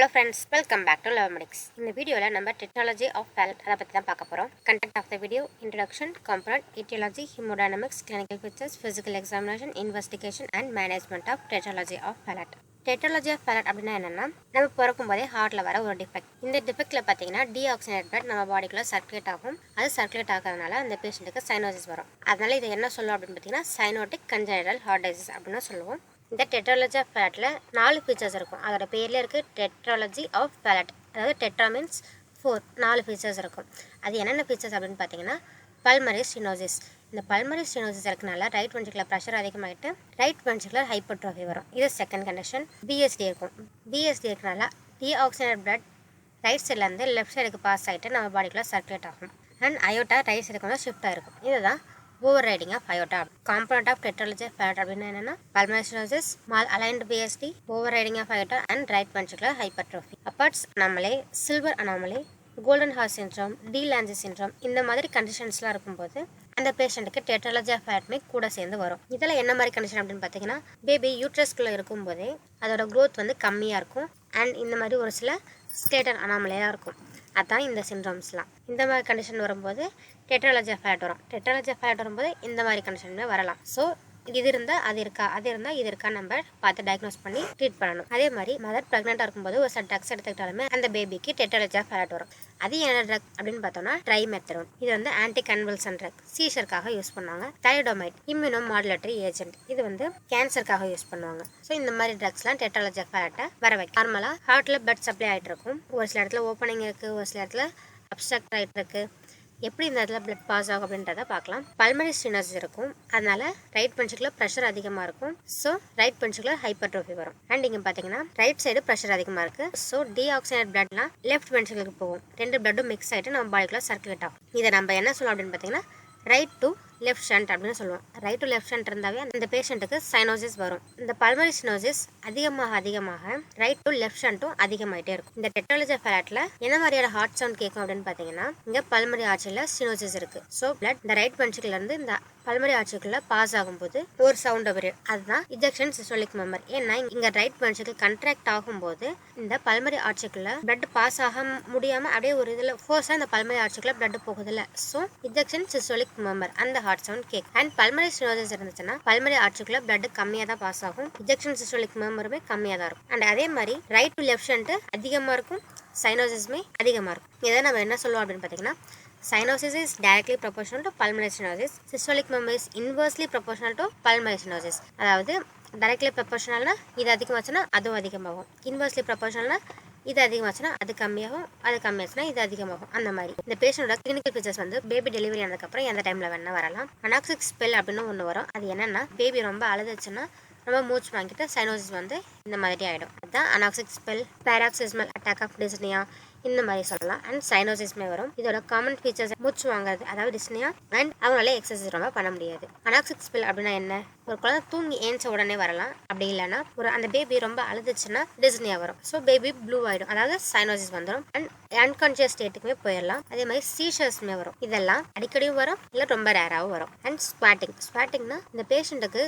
Hello friends, welcome back to Hemodynamics. In the video, we will Tetralogy of Fallot. Content of the video: Introduction, Component, Etiology, Hemodynamics, Clinical Features, Physical Examination, Investigation, and Management of Tetralogy of Fallot. Tetralogy of Fallot அப்படினா என்னன்னா நம்ம பிறக்கும்போதே ஹார்ட்ல வர ஒரு defect. இந்த டிஃபெக்ட்ல பாத்தீங்கன்னா டீஆக்சிஜனேட் blood நம்ம பாடிக்குள்ள circulate ஆகும். அது சர்க்குலேட் ஆகிறதுனால அந்த பேஷண்ட்டுக்கு சைனோசிஸ் வரும். அதனால இதை என்ன சொல்லுவோம் அப்படின்னு பார்த்தீங்கன்னா சைனோட்டிக் congenital heart disease அப்படின்னு சொல்லுவோம். இந்த டெட்ராலஜி ஆஃப் ஃபேலட்ல 4 ஃபீச்சர்ஸ் இருக்கும். அதோட பேர்ல இருக்கு டெட்ராலஜி ஆஃப் ஃபேலட். அதாவது டெட்ரா மீன்ஸ் 4 ஃபீச்சர்ஸ் இருக்கும். அது என்னென்ன ஃபீச்சர்ஸ் அப்படின்னு பார்த்தீங்கன்னா பல்மரி ஸ்டெனோசிஸ். இந்த பல்மரி ஸ்டெனோசிஸ் இருக்கனால ரைட் வென்ட்ரிகுலர் ப்ரெஷர் அதிகமாகிட்டு ரைட் வென்ட்ரிகுலர் ஹைப்பர்ட்ரோஃபி வரும். இது செகண்ட் கண்டிஷன். பிஎஸ்டி இருக்கும். பிஎஸ்டி இருக்கனால டீஆக்சிஜனேட் பிளட் ரைட் சைட்லேருந்து லெஃப்ட் சைடுக்கு பாஸ் ஆகிட்டு நம்ம பாடிக்குள்ளே சர்க்குலேட் ஆகும். அண்ட் அயோட்டா ரைட் சைடுக்கு வந்து ஷிஃப்ட் ஆகிருக்கும். இதுதான் overriding of aorta. Component of tetralogy of fallot அப்படின்னா என்னன்னா pulmonary stenosis, malaligned BSD, overriding of aorta and right ventricular hypertrophy. Aperts anomaly, silver anomaly, Goldenhar syndrome, Lange syndrome இந்த மாதிரி கண்டிஷன்ஸ்லாம் இருக்கும்போது அந்த பேஷண்ட்டுக்கு டெட்ராலஜி ஆஃப் ஃபேலட்மே கூட சேர்ந்து வரும். இதில் என்ன மாதிரி கண்டிஷன் அப்படின்னு பார்த்தீங்கன்னா பேபி யூட்ரஸ்குள்ளே இருக்கும்போதே அதோட க்ரோத் வந்து கம்மியாக இருக்கும். அண்ட் இந்த மாதிரி ஒரு சில ஸ்டேட்டர் அனாமலியாக இருக்கும். அதான் இந்த சிண்ட்ரோம்ஸ்லாம். இந்த மாதிரி கண்டிஷன் வரும்போது டெட்ராலஜி ஆஃப் ஃபேலட் வரும். டெட்ராலஜி ஆஃப் ஃபேலட் வரும்போது இந்த மாதிரி கண்டிஷனுமே வரலாம். ஸோ இது இருந்தால் அது இருக்கா, அது இருந்தால் இது இருக்கா நம்ம பார்த்து டயக்னோஸ் பண்ணி ட்ரீட் பண்ணணும். அதே மாதிரி மதர் ப்ரெக்னெண்ட்டாக இருக்கும்போது ஒரு சில ட்ரக்ஸ் எடுத்துக்கிட்டாலுமே அந்த பேபிக்கு டெட்ராலஜி ஆஃப் ஃபேலட் வரும். அது என்ன ட்ரக் அப்படின்னு பார்த்தோம்னா ட்ரைமெத்தடோன். இது வந்து ஆன்டி கன்வல்சன் ட்ரக், சீஷருக்காக யூஸ் பண்ணுவாங்க. தாலிடோமைட் இம்யூனோ மாடுலேட்டரி ஏஜென்ட், இது வந்து கேன்சருக்காக யூஸ் பண்ணுவாங்க. ஸோ இந்த மாதிரி ட்ரக்ஸ்லாம் டெட்ராலஜி ஆஃப் ஃபேலட்டை வர வைக்கும். நார்மலாக ஹார்ட்டில் பிளட் சப்ளை ஆகிட்டு இருக்கும். ஒரு சில இடத்துல ஓப்பனிங் இருக்குது, ஒரு சில இடத்துல அப்ஸ்ட்ரக்ட் ஆகிட்டு இருக்குது. எப்படி இந்த இடத்துல பிளட் பாஸ் ஆகும் அப்படின்றத பார்க்கலாம். பல்மரி ஸ்டெனோசிஸ் இருக்கும். அதனால ரைட் வென்ட்ரிகுலர் ப்ரெஷர் அதிகமாக இருக்கும். ஸோ ரைட் வென்ட்ரிகுலர் ஹைப்பர்ட்ரோஃபி வரும். அண்ட் இங்கே பார்த்தீங்கன்னா ரைட் சைடு ப்ரெஷர் அதிகமாக இருக்குது. ஸோ டீஆக்சிஜனேட் பிளட்லாம் லெஃப்ட் வென்ட்ரிகுலருக்கு போகும். 2 பிளட்டும் மிக்ஸ் ஆகிட்டு நம்ம பாடிக்குள்ள சர்க்குலேட் ஆகும். இதை நம்ம என்ன சொல்லலாம் அப்படின்னு பார்த்தீங்கன்னா ரைட் டு லெஃப்ட் ஷண்ட் அப்படின்னு சொல்லுவோம். ரைட் டு லெஃப்ட் ஷண்ட் இருந்தாவே அந்த பேஷண்ட்டுக்கு சைனோசிஸ் வரும். இந்த பல்மரி ஸ்டெனோசிஸ் அதிகமாக ரைட் டு லெஃப்ட் ஷண்ட்டும் அதிகமாகிட்டே இருக்கும். இந்த டெட்ராலஜி ஆஃப் ஃபேலட்ல என்ன மாதிரியான ஹார்ட் சவுண்ட் கேட்கும் அப்படின்னு பார்த்தீங்கன்னா இங்கே பல்மரி ஆர்ச்சியில் ஸ்டெனோசிஸ் இருக்கு. ஸோ பிளட் இந்த ரைட் வென்ட்ரிகுலர் இருந்து இந்த பல்மரி ஆர்ச்சிக்குள்ள பாஸ் ஆகும்போது ஒரு சவுண்ட் வரும். அதுதான் இஜெக்ஷன் சிஸ்டோலிக் மெம்பர். ஏன்னா இங்க ரைட் வென்ட்ரிகல் கண்ட்ராக்ட் ஆகும்போது இந்த பல்மரி ஆர்ச்சிக்குள்ள பிளட் பாஸ் ஆக முடியாம அப்படியே ஒரு இதுல ஃபோர்ஸா இந்த பல்மரி ஆர்ச்சிக்குள்ள பிளட் போகுதுல்ல. ஸோ இஜெக்ஷன் சிஸ்டோலிக் மெம்பர் அந்த ஹார்ட் சவுண்ட் கேக். அண்ட் பல்மரி ஸ்டெனோசிஸ் இருந்துச்சுன்னா பல்மரி ஆர்ச்சிக்குள்ள பிளட் கம்மியா தான் பாஸ் ஆகும். இஜெக்ஷன் சிஸ்டோலிக் மெம்பருமே கம்மியா தான் இருக்கும். அண்ட் அதே மாதிரி ரைட் டு லெஃப்ட் ஷண்ட் அதிகமா இருக்கும், சைனோசிஸ்மே அதிகமா இருக்கும். இதை நம்ம என்ன சொல்லுவோம் அப்படின்னு பார்த்தீங்கன்னா cyanosis is directly proportional to pulmonary stenosis. Systolic member is inversely proportional to pulmonary stenosis. அதாவது directly proportionalனா இது அதிகமாச்சுன்னா அதுவும் அதிகமாகும். Inversely proportionalனா இது அதிகமாச்சுன்னா அது கம்மியாகும், அது கம்மியாச்சுன்னா இது அதிகமாகும். அந்த மாதிரி இந்த பேஷண்டோட கிளினிக்கல் ஃபீச்சர்ஸ் வந்து பேபி டெலிவரி ஆனதுக்கப்புறம் எந்த டைம்ல வேணா வரலாம். அனாக்சிக் ஸ்பெல் அப்படின்னு ஒன்று வரும். அது என்னன்னா பேபி ரொம்ப அழுதுச்சுன்னா நம்ம மூச்சு வாங்கிட்டு சைனோசிஸ் வந்து இந்த மாதிரி ஆகிடும். அதுதான் அனாக்சிக் ஸ்பெல். பேராக்சிஸ்மல் அட்டாக் ஆஃப் டிஸ்னியா இந்த மாதிரி சொல்லலாம். அண்ட் சைனோசிஸ்மே வரும். இதோட காமன் ஃபீச்சர்ஸ் மூச்சு வாங்குறது, அதாவது டிஸ்னியா. அண்ட் அவங்களால எக்ஸசைஸ் ரொம்ப பண்ண முடியாது. அனாக்சிக் ஸ்பெல் அப்படின்னா என்ன? ஒரு குழந்தை தூங்கி ஏஞ்ச உடனே வரலாம். அப்படி இல்லைன்னா அந்த பேபி ரொம்ப அழுதுச்சுன்னா டிஸ்னியா வரும். ஸோ பேபி ப்ளூ ஆயிடும், அதாவது சைனோசிஸ் வந்துடும். அண்ட் அன்கான்சியஸ் ஸ்டேட்டுக்குமே போயிடலாம். அதே மாதிரி சீஷர்ஸ்மே வரும். இதெல்லாம் அடிக்கடியும் வரும், இல்லை ரொம்ப ரேராகவும் வரும். அண்ட் ஸ்குவாட்டிங்னா இந்த பேஷண்ட்டுக்கு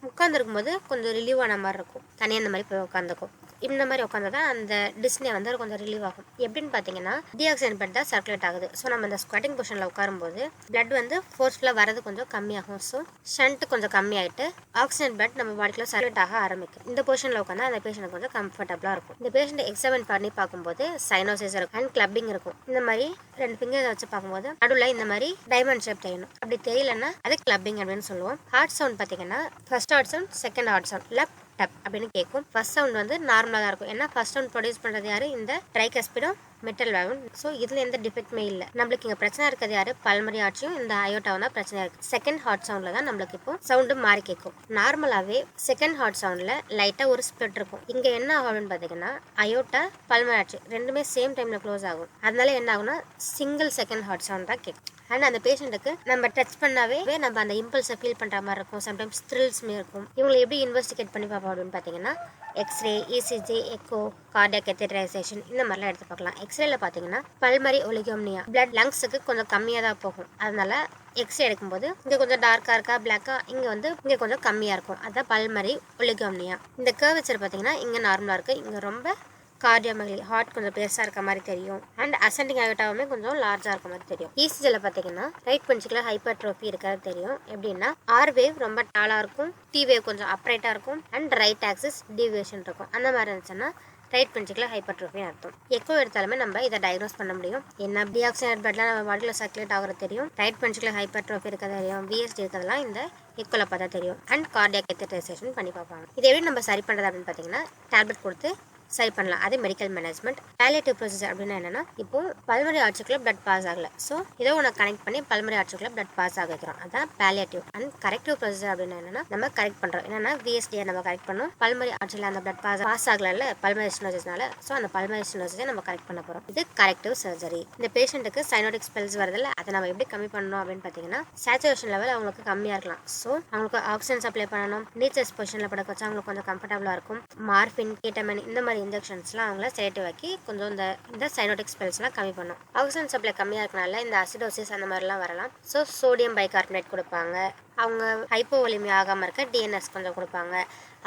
உட்காந்துருக்கும் போது கொஞ்சம் ரிலீவ் ஆன மாதிரி இருக்கும். தனியாக இந்த மாதிரி போய் உட்காந்துக்கும். இந்த மாதிரி உட்காந்துதான் அந்த டிஸ்னியா வந்து கொஞ்சம் ரிலீவ் ஆகும். எப்படின்னு பார்த்தீங்கன்னா டீஆக்சிஜன் பிளட் தான் சர்க்குலேட் ஆகுது. ஸோ நம்ம இந்த ஸ்குவாட்டிங் பொசிஷனில் உட்காரும்போது பிளட் வந்து ஃபோர்ஸ்ஃபுல்லாக வரது கொஞ்சம் கம்மியாகும். ஸோ ஷண்ட் கொஞ்சம் கம்மியாயிட்டு ஆக்சிஜன் பிளட் நம்ம பாடிக்குள்ள சர்க்குலேட் ஆக ஆரம்பிக்கும். இந்த பொசிஷனில் உட்காந்து அந்த பேஷண்ட் கொஞ்சம் கம்ஃபர்டபுளாக இருக்கும். இந்த பேஷண்ட் எக்ஸாமின் பண்ணி பார்க்கும்போது சைனோசிஸ் இருக்கும் அண்ட் கிளப்பிங் இருக்கும். இந்த மாதிரி 2 ஃபிங்கர்ஸ் வச்சு பார்க்கும்போது நடுவில் இந்த மாதிரி டைமண்ட் ஷேப் தெரியணும். அப்படி தெரியலன்னா அது கிளப்பிங் அப்படின்னு சொல்லுவோம். ஹார்ட் சவுண்ட் பார்த்தீங்கன்னா first heart sound, second heart sound, lub dub அப்படின்னு கேட்கும். ஃபர்ஸ்ட் சவுண்ட் வந்து நார்மலாக தான் இருக்கும். ஏன்னா ஃபர்ஸ்ட் சவுண்ட் ப்ரொடியூஸ் பண்ணுறது யாரு? இந்த ட்ரைகஸ்பிடும் மெட்டல் வேவும். ஸோ இதில் எந்த டிஃபெக்ட்மே இல்லை. நம்மளுக்கு இங்கே பிரச்சனை இருக்கிறது யாரு? பல்மரி ஆர்ச்சியும் இந்த அயோட்டாவும் தான் பிரச்சனை இருக்கு. செகண்ட் ஹார்ட் சவுண்டில் தான் நம்மளுக்கு இப்போ சவுண்டு மாறி கேட்கும். நார்மலாகவே செகண்ட் ஹார்ட் சவுண்டில் லைட்டாக ஒரு ஸ்ப்ளிட் இருக்கும். இங்கே என்ன ஆகும் அப்படின்னு பார்த்தீங்கன்னா அயோட்டா பல்மரி ஆர்ச்சி ரெண்டுமே சேம் டைமில் க்ளோஸ் ஆகும். அதனால என்ன ஆகும்னா சிங்கிள் செகண்ட் ஹார்ட் சவுண்ட் தான் கேட்கும். அண்ட் அந்த பேஷண்ட்டுக்கு நம்ம டச் பண்ணாவே நம்ம அந்த இம்பல்ஸை ஃபீல் பண்ணுற மாதிரி இருக்கும். சம்டைம்ஸ் த்ரில்ஸ்மே இருக்கும். இவங்களை எப்படி இன்வெஸ்டிகேட் பண்ணி பார்ப்போம் அப்படின்னு பார்த்தீங்கன்னா எக்ஸ்ரே, இசிஜி, எக்கோ, கார்டியாக் கேத்தட்ரைசேஷன் இந்த மாதிரிலாம் எடுத்து பார்க்கலாம். எக்ஸ்ரேல பார்த்தீங்கன்னா பல்மரி ஒலிகோம்னியா பிளட் லங்ஸுக்கு கொஞ்சம் கம்மியாக தான் போகும். அதனால எக்ஸ்ரே எடுக்கும்போது இங்கே கொஞ்சம் டார்க்காக இருக்கா, பிளாக்கா, இங்கே கொஞ்சம் கம்மியாக இருக்கும். அதுதான் பல்மரி ஒலிகோம்னியா. இந்த கர்வேச்சர் பார்த்தீங்கன்னா இங்கே நார்மலாக இருக்குது, இங்கே ரொம்ப கார்டியோமெகலி ஹார்ட் கொஞ்சம் பெருசாக இருக்க மாதிரி தெரியும். அண்ட் அசெண்டிங் அயோட்டாவுமே கொஞ்சம் லார்ஜாக இருக்க மாதிரி தெரியும். இசிஜியில் பார்த்தீங்கன்னா ரைட் வென்ட்ரிகுலர் ஹைப்பர்ட்ரோஃபி இருக்கிறது தெரியும். எப்படின்னா ஆர் வேவ் ரொம்ப டாலாக இருக்கும், டி வேவ் கொஞ்சம் அப்ரைட்டாக இருக்கும், அண்ட் ரைட் ஆக்சிஸ் டீவியேஷன் இருக்கும். அந்த மாதிரி இருந்துச்சுன்னா ரைட் வென்ட்ரிகுலர் ஹைப்பர்ட்ரோஃபி அர்த்தம். எக்கோ எடுத்தாலுமே நம்ம இதை டயக்னோஸ் பண்ண முடியும். என்ன டீஆக்சிஜனேட் பிளட்லாம் நம்ம பாடியில் சர்க்குலேட் ஆகிறது தெரியும். ரைட் வென்ட்ரிகுலர் ஹைப்பர்ட்ரோஃபி இருக்கிறது தெரியும். விஎஸ்டி இருக்கிறதுலாம் இந்த எக்கோல பார்த்தா தெரியும். அண்ட் கார்டியாக் கத்தீட்ரைசேஷன் பண்ணி பார்ப்பாங்க. இதை எப்படி நம்ம சரி பண்ணுறது அப்படின்னு பார்த்தீங்கன்னா டேப்லெட் கொடுத்து சரி பண்ணலாம். அது மெடிக்கல் மேனேஜ்மெண்ட். பாலியேட்டிவ் ப்ரொசீஜர் அப்படின்னா என்னன்னா, இப்போ பல்மரி ஆர்ச்சுக்குள்ள பிளட் பாஸ் ஆகல, ஸோ ஏதோ ஒன்று கனெக்ட் பண்ணி பல்மரி ஆர்ச்சுக்குள்ள பிளட் பாஸ் ஆக வைக்கிறோம். அதான் பாலியேட்டிவ். அண்ட் கரெக்டிவ் ப்ரொசீஜர் அப்படின்னா என்னன்னா, நம்ம கரெக்ட் பண்றோம். என்னன்னா விஎஸ்டியை நம்ம கரெக்ட் பண்ணோம். பல்மரி ஆர்ச்சில் அந்த பிளட் பாஸ் ஆகல பல்மரி ஸ்டெனோசிஸ்னால, ஸோ அந்த பல்மரி ஸ்டெனோசிஸை நம்ம கரெக்ட் பண்ண போறோம். இது கரெக்டிவ் சர்ஜரி. இந்த பேஷண்ட்டுக்கு சைனோடிக் ஸ்பெல்ஸ் வருதுல்ல, அதை நம்ம எப்படி கம்மி பண்ணணும் அப்படின்னு பார்த்தீங்கன்னா, சேச்சுரேஷன் லெவல் அவங்களுக்கு கம்மியாக இருக்கலாம். ஸோ அவங்களுக்கு ஆக்சிஜன் சப்ளை பண்ணணும். நீச்சர்ஸ் பொசிஷனில் படுக்க வச்சா அவங்களுக்கு கொஞ்சம் கம்ஃபர்டபுளாக இருக்கும். மார்பின், கேட்டமின் இந்த மாதிரி இன்ஜெக்ஷன்ஸ்லாம் செலக்டிவ் ஆக்கி கொஞ்சம் இந்த சைனோடிக் ஸ்பெல்ஸ்லாம் கம்மி பண்ணும். ஆக்சிஜன் சப்ளை கம்மியாக இருக்கனால இந்த அசிடோசிஸ் அந்த மாதிரிலாம் வரலாம். ஸோ சோடியம் பைகார்பனேட் கொடுப்பாங்க. அவங்க ஹைப்போவோலிமியா ஆகாமல் இருக்க டிஎன்எஸ் கொஞ்சம் கொடுப்பாங்க.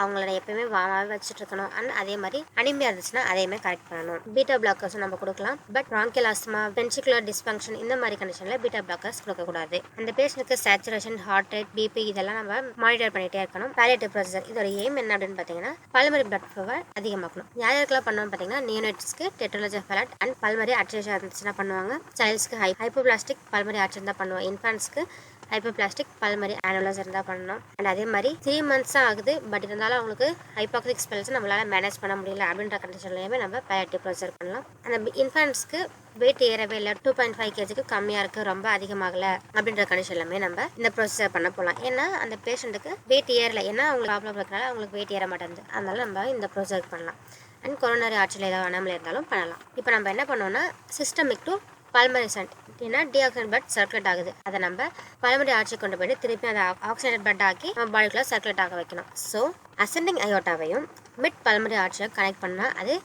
அவங்கள எப்பயுமே வாமாவே வச்சுட்டு இருக்கணும். அண்ட் அதே மாதிரி அனிமியா இருந்துச்சுன்னா அதையுமே கரெக்ட் பண்ணணும். பீட்டா பிளாக்கர்ஸும் நம்ம கொடுக்கலாம். But bronchial asthma, ventricular dysfunction இந்த மாதிரி கண்டிஷனில் பீட்டா பிளாக்கர்ஸ் கொடுக்கக்கூடாது. அந்த பேஷண்ட்டுக்கு சேச்சுரேஷன், ஹார்ட் ரேட், பிபி இதெல்லாம் நம்ம மானிட்டர் பண்ணிட்டே இருக்கணும். பாலியேட்டிவ் ப்ரொசீஜர் இதோட எய்ம் என்ன அப்படின்னு பார்த்தீங்கன்னா, பல்மரி பிளட் ஃப்ளோவை அதிகமாக்கணும். யாருக்கெல்லாம் பண்ணணும் பார்த்தீங்கன்னா, நியோனேட்ஸ்க்கு டெட்ரலஜி ஆஃப் ஃபேலட் அண்ட் பல்மரி ஆர்ட்ரேஷன் இருந்துச்சுன்னா பண்ணுவாங்க. சைல்ட்ஸ்க்கு ஹைப்போபிளாஸ்டிக் பல்மரி ஆர்ட்ரேஷன் தான் பண்ணுவோம். இன்ஃபான்ட்ஸ்க்கு ஹைப்போபிளாஸ்டிக் பல்மரி ஆனோலஸ் இருந்தால் பண்ணணும். அண்ட் அதே மாதிரி 3 months தான் ஆகுது, பட் இருந்தாலும் அவங்களுக்கு ஹைபாக்சிக் ஸ்பெல்ஸ் நம்மளால மேனேஜ் பண்ண முடியல அப்படின்ற கண்டிஷன்லையுமே நம்ம பாலியேட்டிவ் ப்ரொசீஜர் பண்ணலாம். அந்த இன்ஃபான்ட்ஸ்க்கு வெயிட் ஏறவே இல்லை, 2.5 kgக்கு கம்மியாக இருக்குது, ரொம்ப அதிகமாகலை அப்படின்ற கண்டிஷன்லையுமே நம்ம இந்த ப்ரொசீஜர் பண்ண போகலாம். ஏன்னா அந்த பேஷண்ட்டுக்கு வெயிட் ஏறலை, ஏன்னா அவங்களுக்கு ப்ராப்ளம் இருக்கிறனால அவங்களுக்கு வெயிட் ஏற மாட்டேங்குது. அதனால நம்ம இந்த ப்ரொசீஜர் பண்ணலாம். அண்ட் கொரோனரி ஆர்ச்சில் ஏதாவது அனாமலி இருந்தாலும் பண்ணலாம். இப்போ நம்ம என்ன பண்ணோம்னா, சிஸ்டமிக் டு பல்மரி ஷண்ட் ஏன்னா டீஆக்சிஜன் பிளட் சர்க்குலேட் ஆகுது, அதை நம்ம பல்மரி ஆர்ச்சி கொண்டு போய்ட்டு திருப்பி அதை ஆக்சிஜனேட் பிளட் ஆக்கி நம்ம பாடிக்குள்ள சர்க்குலேட் ஆக வைக்கணும். ஸோ அசெண்டிங் அயோட்டாவையும் மிட் பல்மரி ஆர்ச்சியும் கனெக்ட் பண்ணால் அது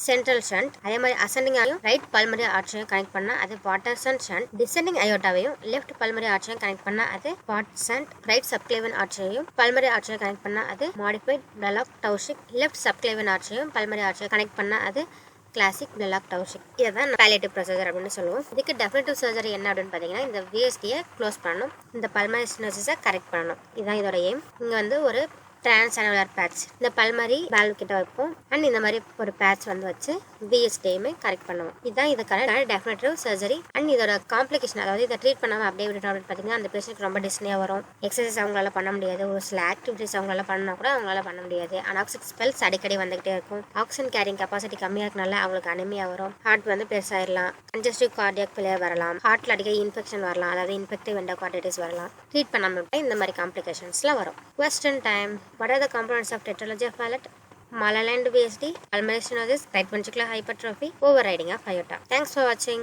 சென்ட்ரல் ஷண்ட். அதே மாதிரி அசெண்டிங் ஆயும் ரைட் பல்மரி ஆர்ச்சியும் கனெக்ட் பண்ணால் அது வாட்டர்சன் ஷண்ட். டிசெண்டிங் அயோட்டாவையும் லெஃப்ட் பல்மரி ஆர்ச்சியும் கனெக்ட் பண்ணால் அது வாட் ஷண்ட். ரைட் சப்க்ளேவன் ஆர்ச்சியையும் பல்மரி ஆர்ச்சியும் கனெக்ட் பண்ணால் அது modified Blalock Taussig. Left subclavian ஆர்ச்சியும் பல்மரி ஆர்ச்சியும் கனெக்ட் பண்ணால் அது கிளாசிக் பிளலாக் டவுசிக். இதை தான் பாலியேட்டிவ் ப்ரொசீஜர் அப்படின்னு சொல்லுவோம். இதுக்கு டெஃபினட்டிவ் சர்ஜரி என்ன அப்படின்னு பார்த்தீங்கன்னா, இந்த விஎஸ்டியை க்ளோஸ் பண்ணணும், இந்த பல்மரி ஸ்டெனோசிஸை கரெக்ட் பண்ணணும். இதுதான் இதோட எய்ம். இங்கே வந்து ஒரு டிரான்ஸ்அனுலர் பேட்ச் இந்த பல்மரி வால்வ் கிட்ட வைப்போம். அண்ட் இந்த மாதிரி ஒரு பேட்ச் வந்து வச்சு விஎஸ்டியுமே கரெக்ட் பண்ணுவோம். இதுதான் இதுக்கான டெஃபினட்டிவ் சர்ஜரி. அண்ட் இதோட காம்ப்ளிகேஷன், அதாவது இதை ட்ரீட் பண்ணாமல் அப்படியே விட்டுட்டோம் அப்படின்னு பார்த்தீங்கன்னா, அந்த பேஷண்ட்க்கு ரொம்ப டிஸ்னியாக வரும். எக்ஸசைஸ் அவங்களால பண்ண முடியாது. ஒரு சில ஆக்டிவிட்டிஸ் அவங்களால பண்ணால் கூட அவங்களால பண்ண முடியாது. அனாக்சிக் ஸ்பெல்ஸ் அடிக்கடி வந்துகிட்டே இருக்கும். ஆக்சிஜன் கேரிங் கெப்பாசிட்டி கம்மியாக இருக்கனால அவங்களுக்கு அனிமியா வரும். ஹார்ட் வந்து பெருசாயிடலாம். கன்ஜஸ்டிவ் கார்டியாக் ஃபெயிலியர் வரலாம். ஹார்ட்ல அடிக்கடி இன்ஃபெக்ஷன் வரலாம், அதாவது இன்ஃபெக்டிவ் எண்டோகார்டிட்டிஸ் வரலாம். ட்ரீட் பண்ணாமல் விட்டால் இந்த மாதிரி காம்ப்ளிகேஷன்ஸ்லாம் வரும். Question time. What are the components of Tetralogy of Fallot? Malaligned VSD, pulmonary stenosis, right ventricular hypertrophy, overriding of aorta. Thanks for watching.